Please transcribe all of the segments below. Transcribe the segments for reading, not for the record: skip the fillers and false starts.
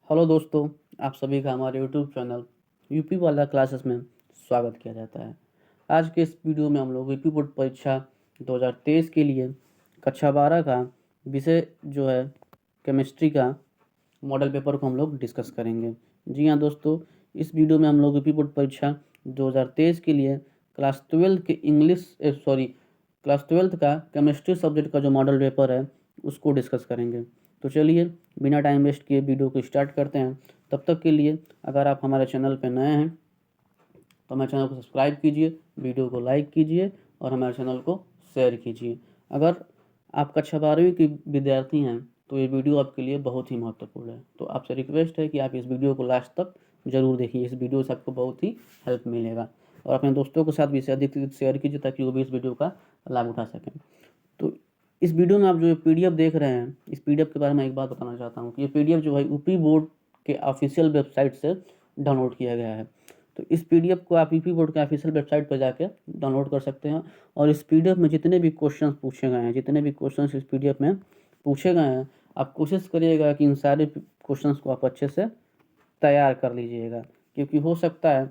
Hello दोस्तों, आप सभी का हमारे यूट्यूब चैनल यूपी वाला क्लासेस में स्वागत किया जाता है। आज के इस वीडियो में हम लोग यूपी बोर्ड परीक्षा 2023 के लिए कक्षा 12 का विषय जो है केमिस्ट्री का मॉडल पेपर को हम लोग डिस्कस करेंगे। जी हाँ दोस्तों, इस वीडियो में हम लोग यूपी बोर्ड परीक्षा 2023 के लिए क्लास 12 के क्लास 12 का केमिस्ट्री सब्जेक्ट का जो मॉडल पेपर है उसको डिस्कस करेंगे। तो चलिए बिना टाइम वेस्ट किए वीडियो को स्टार्ट करते हैं। तब तक के लिए अगर आप हमारे चैनल पर नए हैं तो हमारे चैनल को सब्सक्राइब कीजिए, वीडियो को लाइक कीजिए और हमारे चैनल को शेयर कीजिए। अगर आप कक्षा 12वीं के विद्यार्थी हैं तो ये वीडियो आपके लिए बहुत ही महत्वपूर्ण है। तो आपसे रिक्वेस्ट है कि आप इस वीडियो को लास्ट तक ज़रूर देखिए। इस वीडियो से आपको बहुत ही हेल्प मिलेगा और अपने दोस्तों के साथ भी इसे अधिक से अधिक शेयर कीजिए ताकि वो भी इस वीडियो का लाभ उठा सकें। तो इस वीडियो में आप जो पीडीएफ देख रहे हैं, इस पीडीएफ के बारे में एक बात बताना चाहता हूँ कि ये पीडीएफ जो है यूपी बोर्ड के ऑफिशियल वेबसाइट से डाउनलोड किया गया है। तो इस पीडीएफ को आप यूपी बोर्ड के ऑफिशियल वेबसाइट पर जाकर डाउनलोड कर सकते हैं और इस पीडीएफ में जितने भी क्वेश्चन पूछे गए हैं, जितने भी क्वेश्चन इस पीडीएफ में पूछे गए हैं, आप कोशिश करिएगा कि इन सारे क्वेश्चन को आप अच्छे से तैयार कर लीजिएगा, क्योंकि हो सकता है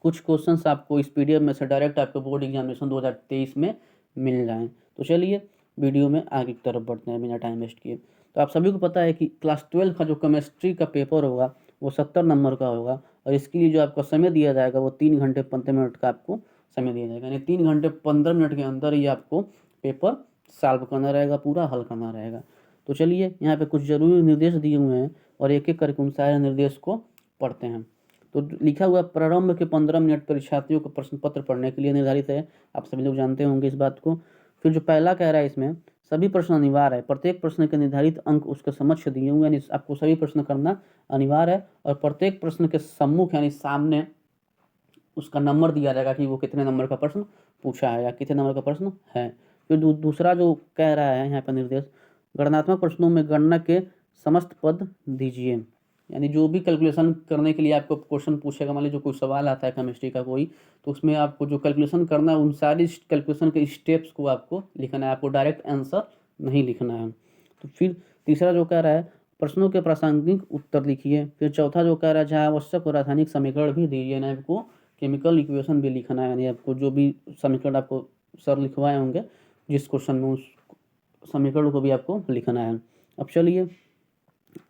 कुछ क्वेश्चंस आपको इस पीडीएफ में से डायरेक्ट आपको बोर्ड एग्जामिनेशन 2023 में मिल जाएं। तो चलिए वीडियो में आगे की तरफ बढ़ते हैं बिना टाइम वेस्ट किए। तो आप सभी को पता है कि क्लास 12 का जो केमिस्ट्री का पेपर होगा वो 70 नंबर का होगा और इसके लिए जो आपको समय दिया जाएगा वो 3 घंटे 15 मिनट का आपको समय दिया जाएगा। यानी 3 घंटे 15 मिनट के अंदर ही आपको पेपर सॉल्व करना रहेगा, पूरा हल करना रहेगा। तो चलिए यहाँ पे कुछ ज़रूरी निर्देश दिए हुए हैं और एक एक करके उन सारे निर्देश को पढ़ते हैं। तो लिखा हुआ प्रारंभ के 15 मिनट परीक्षार्थियों को प्रश्न पत्र पढ़ने के लिए निर्धारित है। आप सभी लोग जानते होंगे इस बात को। फिर जो पहला कह रहा है इसमें सभी प्रश्न अनिवार्य है, प्रत्येक प्रश्न के निर्धारित अंक उसके समक्ष दिए हुए हैं, यानी आपको सभी प्रश्न करना अनिवार्य है और प्रत्येक प्रश्न के सम्मुख यानी सामने उसका नंबर दिया जाएगा कि वो कितने नंबर का प्रश्न पूछा है या कितने नंबर का प्रश्न है। फिर दूसरा जो कह रहा है यहाँ पर निर्देश, गणनात्मक प्रश्नों में गणना के समस्त पद दीजिए। यानी जो भी कैलकुलेशन करने के लिए आपको क्वेश्चन पूछेगा, मान लीजिए जो कोई सवाल आता है केमिस्ट्री का कोई, तो उसमें आपको जो कैलकुलेशन करना है उन सारी कैलकुलेशन के स्टेप्स को आपको लिखना है, आपको डायरेक्ट आंसर नहीं लिखना है। तो फिर तीसरा जो कह रहा है प्रश्नों के प्रासंगिक उत्तर लिखिए। फिर चौथा जो कह रहा है जहाँ आवश्यक और रासायनिक समीकरण भी दीजिए, ना आपको केमिकल इक्वेशन भी लिखना है, यानी आपको जो भी समीकरण आपको सर लिखवाए होंगे जिस क्वेश्चन में उस समीकरण को भी आपको लिखना है। अब चलिए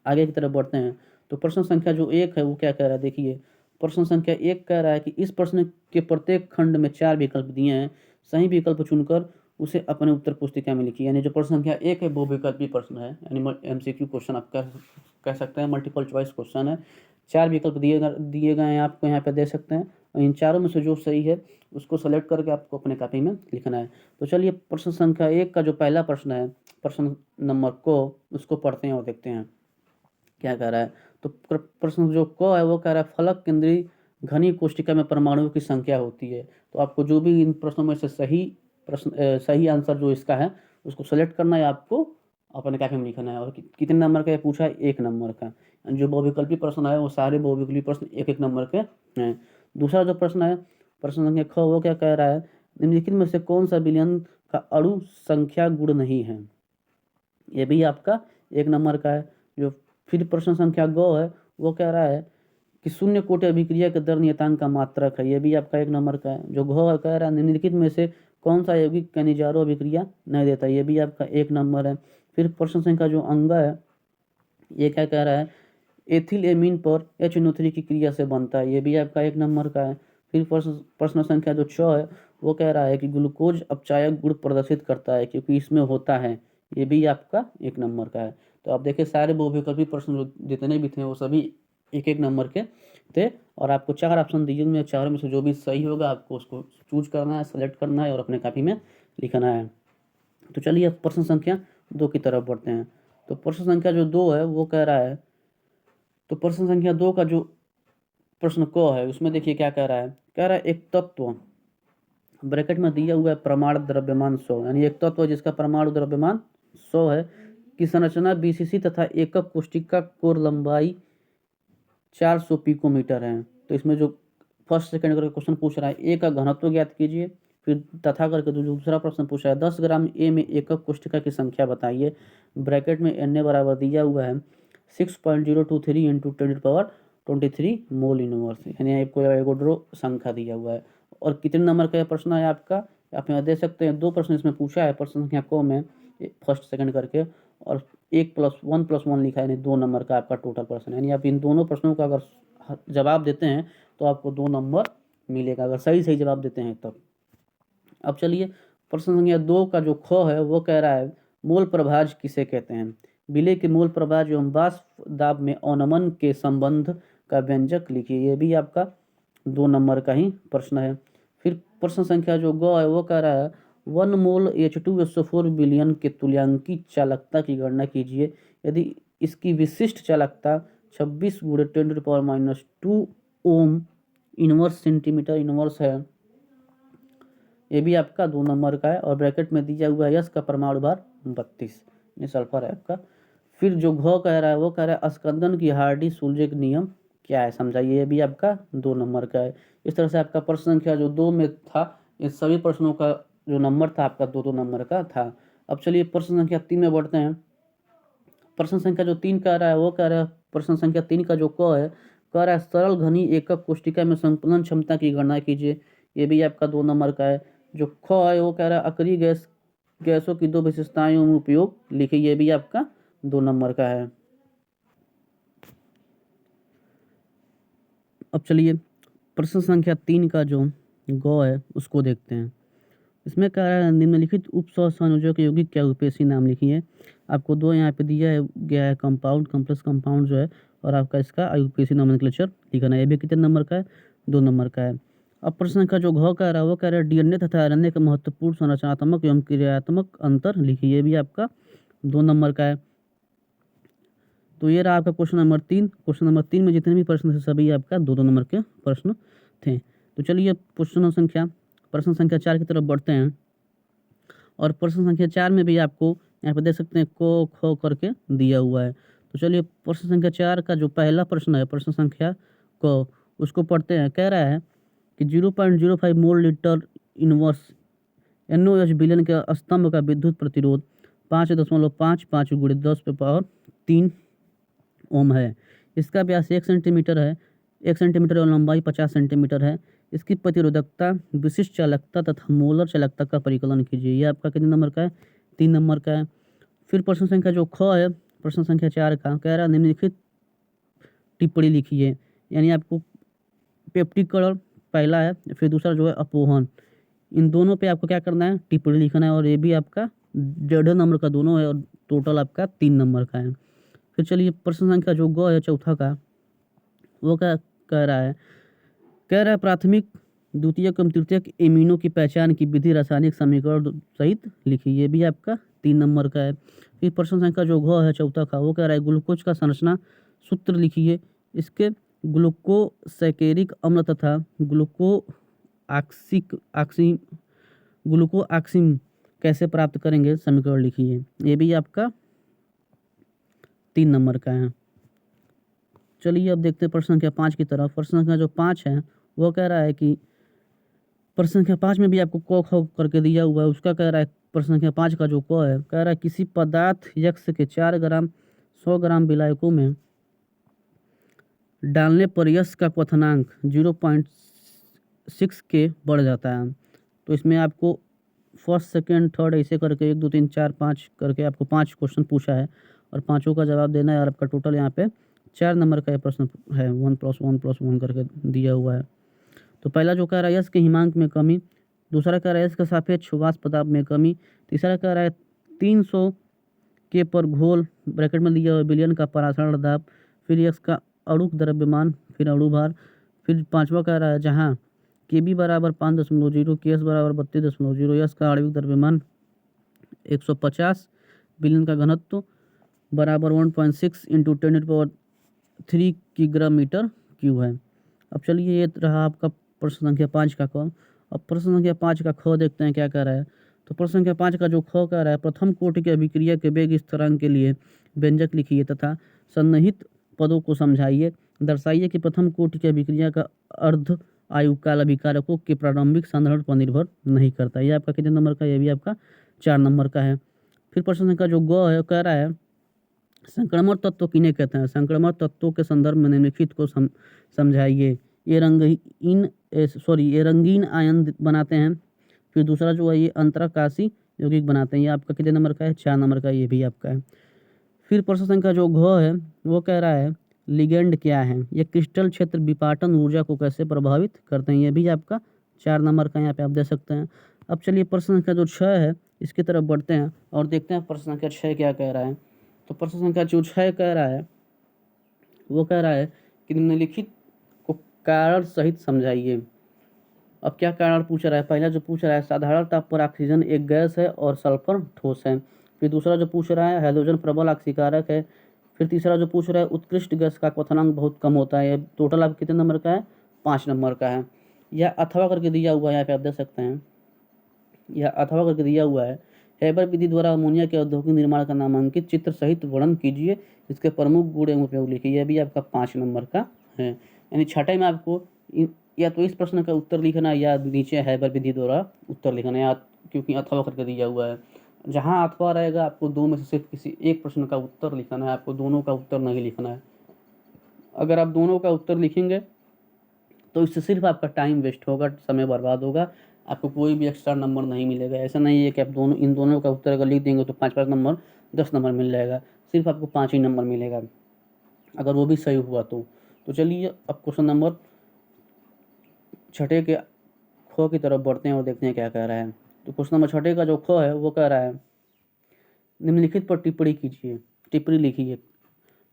आगे की तरफ बढ़ते हैं। तो प्रश्न संख्या जो 1 है वो क्या कह रहा है, देखिए प्रश्न संख्या 1 कह रहा है कि इस प्रश्न के प्रत्येक खंड में 4 विकल्प दिए हैं, सही विकल्प चुनकर उसे अपने उत्तर पुस्तिका में लिखिए। यानी जो प्रश्न संख्या 1 है वो विकल्पी प्रश्न है, यानी एमसीक्यू क्वेश्चन आप कह सकते हैं, मल्टीपल चॉइस क्वेश्चन है। 4 विकल्प दिए गए हैं, आपको यहाँ पे दे सकते हैं और इन चारों में से जो सही है उसको सेलेक्ट करके आपको अपने कॉपी में लिखना है। तो चलिए प्रश्न संख्या 1 का जो पहला प्रश्न है, प्रश्न नंबर को, उसको पढ़ते हैं और देखते हैं क्या कह रहा है। तो प्रश्न जो क है वो कह रहा है फलक केंद्रीय घनी कोष्ठिका में परमाणुओं की संख्या होती है। तो आपको जो भी इन प्रश्नों में से सही आंसर जो इसका है उसको सेलेक्ट करना है, आपको अपने कॉपी में लिखना है। और कितने नंबर का पूछा है, 1 नंबर का। जो बहुविकल्पी प्रश्न है वो सारे बहुविकल्पी प्रश्न 1-1 नंबर के हैं। दूसरा जो प्रश्न है प्रश्न संख्या ख, वो क्या कह रहा है, निम्नलिखित में से कौन सा विलयन का अणु संख्या गुण नहीं है। ये भी आपका 1 नंबर का है। जो फिर प्रश्न संख्या ग है वो कह रहा है कि शून्य कोटि अभिक्रिया के दर नियतांक का मात्रक है। ये भी आपका 1 नंबर का है। जो घ कह रहा है निम्नलिखित में से कौन सा यौगिक कनिजारो अभिक्रिया नहीं देता, ये भी आपका 1 नंबर है। फिर प्रश्न संख्या जो अंग है ये क्या कह रहा है, एथिल एमीन पर HNO3 की क्रिया से बनता है, ये भी आपका 1 नंबर का है। फिर प्रश्न संख्या जो 6 है वो कह रहा है कि ग्लूकोज अपचायक गुण प्रदर्शित करता है क्योंकि इसमें होता है, ये भी आपका 1 नंबर का है। तो आप देखिए सारे बहुविकल्पी प्रश्न जो जितने भी थे वो सभी 1-1 नंबर के थे और आपको 4 ऑप्शन दिए हुए हैं, चारों में से जो भी सही होगा आपको उसको चूज करना है, सेलेक्ट करना है और अपने कॉपी में लिखना है। तो चलिए अब प्रश्न संख्या 2 की तरफ बढ़ते हैं। तो प्रश्न संख्या जो 2 है वो कह रहा है, तो प्रश्न संख्या 2 का जो प्रश्न क है उसमें देखिए क्या कह रहा है, कह रहा है एक तत्व ब्रैकेट में दिया हुआ है प्रमाण द्रव्यमान 100, यानी एक तत्व जिसका परमाणु द्रव्यमान 100 है की संरचना बीसीसी तथा एकक कोष्ठिका कोर लंबाई 400 पिकोमीटर है। तो इसमें जो फर्स्ट सेकंड करके क्वेश्चन पूछ रहा है, ए का घनत्व ज्ञात कीजिए। फिर तथा करके दूसरा प्रश्न पूछा है 10 ग्राम ए में एकक कोष्ठिका की संख्या बताइए। ब्रैकेट में एन ए बराबर दिया हुआ है 6.023 इंटू 10⁻23 मोल इनवर्स, यानी आपको एवोगाड्रो संख्या दिया हुआ है। और कितने नंबर का यह प्रश्न है आपका, आप यहाँ देख सकते हैं 2 प्रश्न इसमें पूछा है प्रश्न संख्या को में फर्स्ट सेकंड करके, और 1+1+1 लिखा है, यानी 2 नंबर का आपका टोटल प्रश्न है। यानी आप इन दोनों प्रश्नों का अगर जवाब देते हैं तो आपको 2 नंबर मिलेगा, अगर सही जवाब देते हैं तब। अब चलिए प्रश्न संख्या 2 का जो ख है वो कह रहा है मोल प्रभाज किसे कहते हैं। विलेय के मोल प्रभाज एवं वाष्प दाब में अवनमन के संबंध का व्यंजक लिखिए। ये भी आपका 2 नंबर का ही प्रश्न है। फिर प्रश्न संख्या जो ग है वो कह रहा है 1 मोल H2SO4 विलयन के तुल्यांकी चालकता की गणना कीजिए यदि इसकी विशिष्ट चालकता 26 × 10⁻² ओम इनवर्स सेंटीमीटर इनवर्स है। ये भी आपका 2 नंबर का है, और ब्रैकेट में दिया हुआ है यश का परमाणु भार 32, ये सल्फर है आपका। फिर जो घ कह रहा है वो कह रहा है स्कंदन की हार्डी सुलजे नियम क्या है, समझाइए। ये भी आपका 2 नंबर का है। इस तरह से आपका प्रश्न संख्या जो 2 में था, इस सभी प्रश्नों का जो नंबर था आपका 2-2 नंबर का था। अब चलिए प्रश्न संख्या 3 में बढ़ते हैं। प्रश्न संख्या जो 3 कह रहा है वो कह रहा है प्रश्न संख्या 3 का जो क है कह रहा है सरल घनी एकक कोष्ठिका में संकुलन क्षमता की गणना कीजिए। ये भी आपका 2 नंबर का है। जो ख है वो कह रहा है अक्रिय गैसों की 2 विशेषताएं एवं उपयोग लिखिए। ये भी आपका 2 नंबर का है। अब चलिए प्रश्न संख्या 3 का जो ग है उसको देखते हैं। इसमें कह रहा है निम्नलिखित उप सहसंयोजक यौगिक क्या उपेशी नाम लिखिए। आपको 2 यहाँ पे दिया गया है कंपाउंड, कॉम्प्लेक्स कंपाउंड जो है, और आपका इसका आयुपेशी नोमेनक्लेचर लिखना है। ये भी कितने नंबर का है, 2 नंबर का है। अब प्रश्न का जो घ कह रहा है वो कह रहा है डीएनए तथा आरएनए का महत्वपूर्ण संरचनात्मक एवं क्रियात्मक अंतर लिखिए। ये भी आपका 2 नंबर का है। तो ये रहा आपका क्वेश्चन नंबर 3। क्वेश्चन नंबर 3 में जितने भी प्रश्न थे सभी आपका 2-2 नंबर के प्रश्न थे। तो चलिए प्रश्न संख्या 4 की तरफ बढ़ते हैं। और प्रश्न संख्या 4 में भी आपको यहाँ पे देख सकते हैं को ख करके दिया हुआ है। तो चलिए प्रश्न संख्या 4 का जो पहला प्रश्न है प्रश्न संख्या क, उसको पढ़ते हैं। कह रहा है कि 0.05 मोल लीटर इनवर्स NOH विलयन के स्तंभ का विद्युत प्रतिरोध 5.55 × 10⁻³ ओम है। इसका व्यास 1 सेंटीमीटर है, 1 सेंटीमीटर और लंबाई 50 सेंटीमीटर है। इसकी प्रतिरोधकता, विशिष्ट चालकता तथा मोलर चालकता का परिकलन कीजिए। ये आपका कितने नंबर का है, 3 नंबर का है। फिर प्रश्न संख्या जो ख है प्रश्न संख्या 4 का कह रहा है निम्नलिखित टिप्पणी लिखिए। यानी आपको पेप्टिकरण पहला है, फिर दूसरा जो है अपोहन, इन दोनों पे आपको क्या करना है, टिप्पणी लिखना है। और ये भी आपका 1.5 नंबर का दोनों है, और टोटल आपका 3 नंबर का है। फिर चलिए प्रश्न संख्या जो ग है चौथा का वो क्या कह रहा है प्राथमिक, द्वितीयक एवं तृतीयक एमिनो की पहचान की विधि रासायनिक समीकरण सहित लिखिए। ये भी आपका 3 नंबर का है। फिर प्रश्न संख्या जो घ है चौथा का वो कह रहा है ग्लूकोज का संरचना सूत्र लिखिए। इसके ग्लूकोसैकेरिक अम्ल तथा ग्लूकोआक्सिम कैसे प्राप्त करेंगे समीकरण लिखिए। ये भी आपका 3 नंबर का है। चलिए अब देखते हैं प्रश्न संख्या 5 की तरफ। प्रश्न संख्या जो 5 है वो कह रहा है कि प्रश्न संख्या 5 में भी आपको क ख करके दिया हुआ है। उसका कह रहा है प्रश्न संख्या 5 का जो क है कह रहा है किसी पदार्थ यक्ष के 4 ग्राम 100 ग्राम विलायकों में डालने पर यश का क्वथनांक 0.6 के बढ़ जाता है। तो इसमें आपको फर्स्ट सेकेंड थर्ड ऐसे करके 1 2 3 4 5 करके आपको 5 क्वेश्चन पूछा है, और पाँचों का जवाब देना है। और आपका टोटल यहाँ पे 4 नंबर का ये प्रश्न है, 1+1+1 करके दिया हुआ है। तो पहला जो कह रहा है यश के हिमांक में कमी, दूसरा कह रहा है यश के सापेक्ष वाष्प दाब में कमी, तीसरा कह रहा है 300 के पर घोल ब्रैकेट में दिया हुआ विलयन का परासरण दाब, फिर यश का अणुक द्रव्यमान, फिर अणु भार, फिर पांचवा कह रहा है जहाँ Kb बराबर 5.0, Ks बराबर 32.0, यश का आणविक द्रव्यमान 150, विलयन का घनत्व बराबर 1.6 इंटू 10⁻³ किग्रा मीटर क्यूब है। अब चलिए ये रहा आपका प्रश्न संख्या 5 का क। अब प्रश्न संख्या 5 का ख देखते हैं क्या कह रहा है। तो प्रश्न संख्या 5 का जो ख कह रहा है प्रथम कोटि की अभिक्रिया के वेग स्थिरांक के लिए व्यंजक लिखिए तथा सन्निहित पदों को समझाइए। दर्शाइए कि प्रथम कोटि की अभिक्रिया का अर्ध आयुकाल अभिकारकों के प्रारंभिक सांद्रण पर निर्भर नहीं करता। ये आपका कितने नंबर का, ये भी आपका 4 नंबर का है। फिर प्रश्न संख्या जो ग है कह रहा है संक्रामक तत्व किन्हें कहते हैं? संक्रामक तत्वों के संदर्भ में निम्नलिखित को समझाइए। ये रंगीन आयन बनाते हैं। फिर दूसरा जो है ये अंतराकाशी यौगिक बनाते हैं। ये आपका कितने नंबर का है? 4 नंबर का, ये भी आपका है। फिर प्रश्न संख्या जो घ है वो कह रहा है लिगेंड क्या है? ये क्रिस्टल क्षेत्र विपाटन ऊर्जा को कैसे प्रभावित करते हैं? ये भी आपका 4 नंबर का यहाँ पे आप दे सकते हैं। अब चलिए प्रश्न संख्या जो 6 है इसकी तरफ बढ़ते हैं और देखते हैं प्रश्न संख्या 6 क्या कह रहा है। तो प्रश्न संख्या जो 6 कह रहा है वो कह रहा है कि निम्नलिखित को कारण सहित समझाइए। अब क्या कारण पूछ रहा है? पहला जो पूछ रहा है साधारण ताप पर ऑक्सीजन एक गैस है और सल्फर ठोस है। फिर दूसरा जो पूछ रहा है हाइड्रोजन प्रबल ऑक्सीकारक है। फिर तीसरा जो पूछ रहा है उत्कृष्ट गैस का क्वथनांक बहुत कम होता है। टोटल आप कितने नंबर का है? 5 नंबर का है। या अथवा करके दिया हुआ है, यहाँ पे आप देख सकते हैं, या अथवा करके दिया हुआ है हैबर विधि द्वारा अमोनिया के औद्योगिक निर्माण का नामांकित चित्र सहित वर्णन कीजिए, इसके प्रमुख गुण एवं उपयोग लिखिए। यह भी आपका 5 नंबर का है। यानी छठे में आपको या तो इस प्रश्न का उत्तर लिखना या नीचे हैबर विधि द्वारा उत्तर लिखना, या क्योंकि अथवा करके दिया हुआ है। जहाँ अथवा रहेगा आपको दो में से सिर्फ किसी एक प्रश्न का उत्तर लिखना है, आपको दोनों का उत्तर नहीं लिखना है। अगर आप दोनों का उत्तर लिखेंगे तो इससे सिर्फ आपका टाइम वेस्ट होगा, समय बर्बाद होगा, आपको कोई भी एक्स्ट्रा नंबर नहीं मिलेगा। ऐसा नहीं है कि आप इन दोनों का उत्तर अगर लिख देंगे तो 5-5 नंबर 10 नंबर मिल जाएगा, सिर्फ आपको 5 ही नंबर मिलेगा अगर वो भी सही हुआ तो चलिए अब क्वेश्चन नंबर छठे के ख की तरफ बढ़ते हैं और देखते हैं क्या कह रहा है। तो क्वेश्चन नंबर छठे का जो ख है वो कह रहा है निम्नलिखित पर टिप्पणी कीजिए, टिप्पणी लिखिए।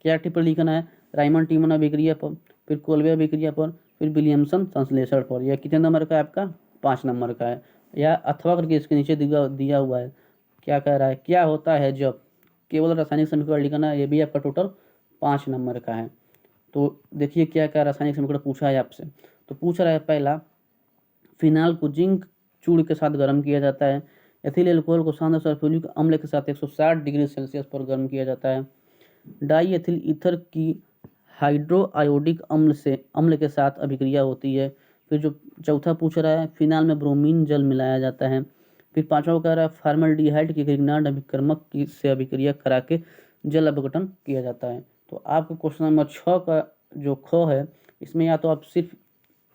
क्या टिप्पणी लिखना है? रायमंड टीमन अभिक्रिया पर, फिर कोलबे अभिक्रिया पर, फिर विलियमसन संश्लेषण पर। यह कितने नंबर का है? आपका 5 नंबर का है। या अथवा करके इसके नीचे दिया हुआ है, क्या कह रहा है? क्या होता है जब, केवल रासायनिक समीकरण लिखना है। ये भी आपका टोटल 5 नंबर का है। तो देखिए क्या क्या रासायनिक समीकरण पूछा है आपसे। तो पूछ रहा है पहला, फिनाल को जिंक चूर्ण के साथ गर्म किया जाता है। एथिल एल्कोहल को सांद्र सल्फ्यूरिक अम्ल के साथ 160 डिग्री सेल्सियस पर गर्म किया जाता है। डाई एथिल ईथर की हाइड्रोआयोडिक अम्ल के साथ अभिक्रिया होती है। फिर जो चौथा पूछ रहा है फिनाल में ब्रोमीन जल मिलाया जाता है। फिर पांचवा कह रहा है फॉर्मल्डिहाइड की ग्रिग्नार्ड अभिक्रमक से अभिक्रिया करा के जल अपघटन किया जाता है। तो आपको क्वेश्चन नंबर 6 का जो ख है इसमें या तो आप सिर्फ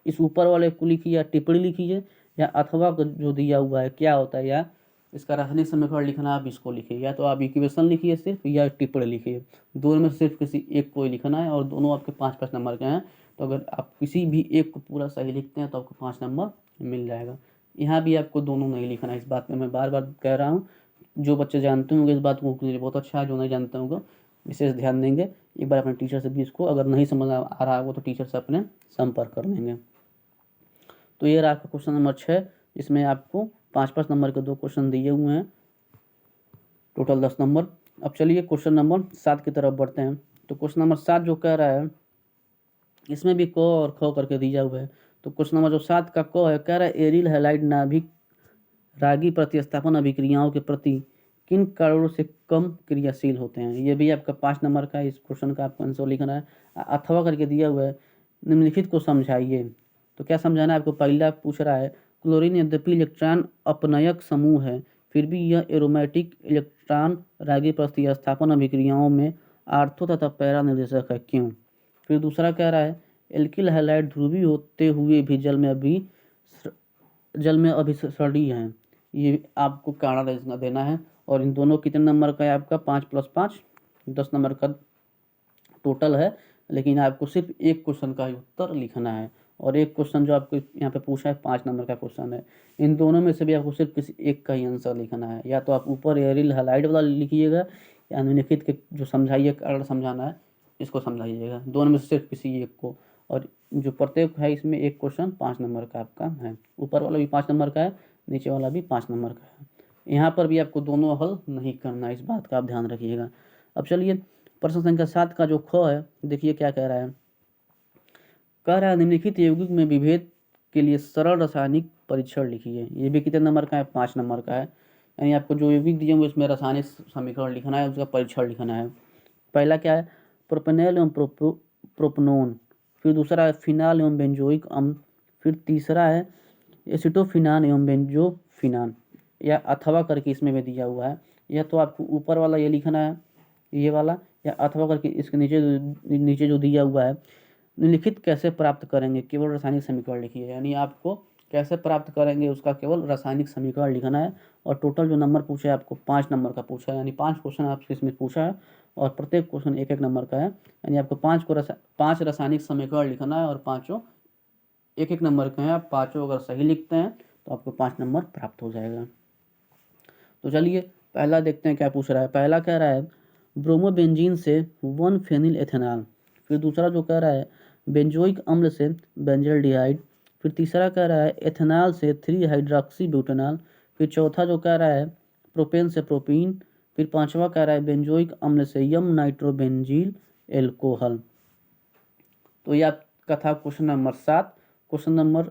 इस ऊपर वाले को लिखिए या टिप्पणी लिखिए, या अथवा जो दिया हुआ है क्या होता है या इसका रासायनिक समीकरण लिखना आप इसको लिखिए, या तो आप इक्वेशन लिखिए सिर्फ या टिप्पणी लिखिए। दोनों में सिर्फ किसी एक को ही लिखना है और दोनों आपके 5-5 नंबर के हैं। तो अगर आप किसी भी एक को पूरा सही लिखते हैं तो आपको 5 नंबर मिल जाएगा। यहाँ भी आपको दोनों नहीं लिखना है। इस बात में मैं बार बार कह रहा हूँ, जो बच्चे जानते होंगे इस बात को उनके लिए बहुत अच्छा है, जो नहीं जानते होंगे विशेष ध्यान देंगे। एक बार अपने टीचर से भी इसको अगर नहीं समझ आ रहा होगा तो टीचर से अपने संपर्क कर लेंगे। तो ये रहा आपका क्वेश्चन नंबर 6, जिसमें आपको 5-5 नंबर के 2 क्वेश्चन दिए हुए हैं, टोटल 10 नंबर। अब चलिए क्वेश्चन नंबर 7 की तरफ बढ़ते हैं। तो क्वेश्चन नंबर 7 जो कह रहा है इसमें भी क और ख करके दिया हुआ है। तो क्वेश्चन नंबर जो 7 का क है, कह रहा है एरिल हैलाइड नाभिक रागी प्रतिस्थापन अभिक्रियाओं के प्रति किन कारणों से कम क्रियाशील होते हैं। ये भी आपका 5 नंबर का है। इस क्वेश्चन का आपको आंसर लिखना है। अथवा करके दिया हुआ है निम्नलिखित को समझाइए। तो क्या समझाना है आपको? पहला पूछ रहा है क्लोरीन यद्यपि इलेक्ट्रॉन अपनयक समूह है फिर भी यह एरोमेटिक इलेक्ट्रॉन रागी प्रतिस्थापन अभिक्रियाओं में आर्थो तथा पैरा निर्देशक है, क्यों? फिर दूसरा कह रहा है एल्किल हैलाइड ध्रुवीय होते हुए भी जल में अभिसरणी हैं। ये आपको कारण देना है। और इन दोनों कितने नंबर का है? आपका 5 + 5 10 नंबर का टोटल है, लेकिन आपको सिर्फ एक क्वेश्चन का ही उत्तर लिखना है। और एक क्वेश्चन जो आपको यहाँ पे पूछा है 5 नंबर का क्वेश्चन है। इन दोनों में से भी आपको सिर्फ किसी एक का ही आंसर लिखना है। या तो आप ऊपर एरिल हैलाइड वाला लिखिएगा या निम्नलिखित के जो समझाइए कारण समझाना है इसको समझाइएगा। दोनों में से सिर्फ किसी एक को। और जो प्रत्येक है इसमें एक क्वेश्चन 5 नंबर का आपका है। ऊपर वाला भी 5 नंबर का है, नीचे वाला भी 5 नंबर का है। यहाँ पर भी आपको दोनों हल नहीं करना है, इस बात का आप ध्यान रखिएगा। अब चलिए प्रश्न संख्या 7 का जो ख है देखिए क्या कह रहा है। कह रहा है निम्नलिखित यौगिक में विभेद के लिए सरल रासायनिक परीक्षण लिखिए। ये भी कितने नंबर का है? 5 नंबर का है। यानी आपको जो यौगिक दिए हुए उसमें रासायनिक समीकरण लिखना है, उसका परीक्षण लिखना है। पहला क्या है? प्रोपेनॉल एवं प्रोपनोन। फिर दूसरा है फिनाल एवं बेंजोइक अम्ल। फिर तीसरा है एसिटोफिनान एवं बेंजोफिनान, या अथवा करके इसमें भी दिया हुआ है। यह तो आपको ऊपर वाला ये लिखना है ये वाला, या अथवा करके इसके नीचे जो दिया हुआ है निम्नलिखित कैसे प्राप्त करेंगे, केवल रासायनिक समीकरण लिखिए। यानी आपको कैसे प्राप्त करेंगे उसका केवल रासायनिक समीकरण लिखना है। और टोटल जो नंबर पूछा है आपको 5 नंबर का पूछा है, यानी 5 क्वेश्चन आपसे इसमें पूछा है और प्रत्येक क्वेश्चन 1-1 नंबर का है। यानी आपको 5 रासायनिक समीकरण लिखना है और पाँचों 1-1 नंबर के हैं। आप पाँचों अगर सही लिखते हैं तो आपको 5 नंबर प्राप्त हो जाएगा। तो चलिए पहला देखते हैं क्या पूछ रहा है। पहला कह रहा है ब्रोमोबेंजीन से 1 फेनिल एथेनॉल। फिर दूसरा जो कह रहा है बेंजोइक अम्ल से बेंजल्डिहाइड। फिर तीसरा कह रहा है एथेनॉल से 3 हाइड्रोक्सी ब्यूटेनॉल। फिर चौथा जो कह रहा है प्रोपेन से प्रोपीन। फिर पांचवा कह रहा है बेंजोइक अम्ल से यम नाइट्रोबेंजील एल्कोहल। तो यह आपका था क्वेश्चन नंबर 7। क्वेश्चन नंबर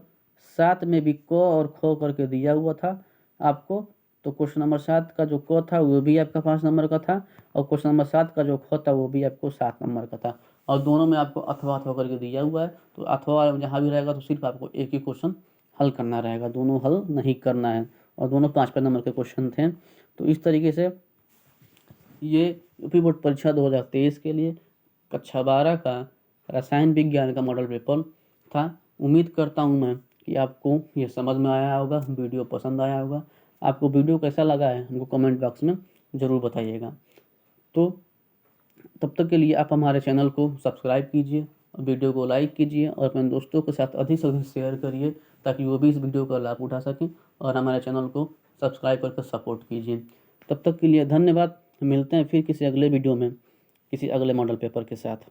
7 में भी क और ख करके दिया हुआ था आपको। तो क्वेश्चन नंबर 7 का जो क था वो भी आपका 5 नंबर का था और क्वेश्चन नंबर 7 का जो ख था वो भी आपको 7 नंबर का था। और दोनों में आपको अथवा अथवा करके दिया हुआ है। तो अथवा जहाँ भी रहेगा तो सिर्फ आपको एक ही क्वेश्चन हल करना रहेगा, दोनों हल नहीं करना है। और दोनों 5 नंबर के क्वेश्चन थे। तो इस तरीके से ये यूपी बोर्ड परीक्षा 2023 के लिए कक्षा 12 का रसायन विज्ञान का मॉडल पेपर था। उम्मीद करता हूँ मैं कि आपको ये समझ में आया होगा, वीडियो पसंद आया होगा। आपको वीडियो कैसा लगा है हमको कमेंट बॉक्स में ज़रूर बताइएगा। तो तब तक के लिए आप हमारे चैनल को सब्सक्राइब कीजिए, वीडियो को लाइक कीजिए और अपने दोस्तों के साथ अधिक से अधिक शेयर करिए ताकि वो भी इस वीडियो का लाभ उठा सकें और हमारे चैनल को सब्सक्राइब करके सपोर्ट कीजिए। तब तक के लिए धन्यवाद। मिलते हैं फिर किसी अगले वीडियो में किसी अगले मॉडल पेपर के साथ।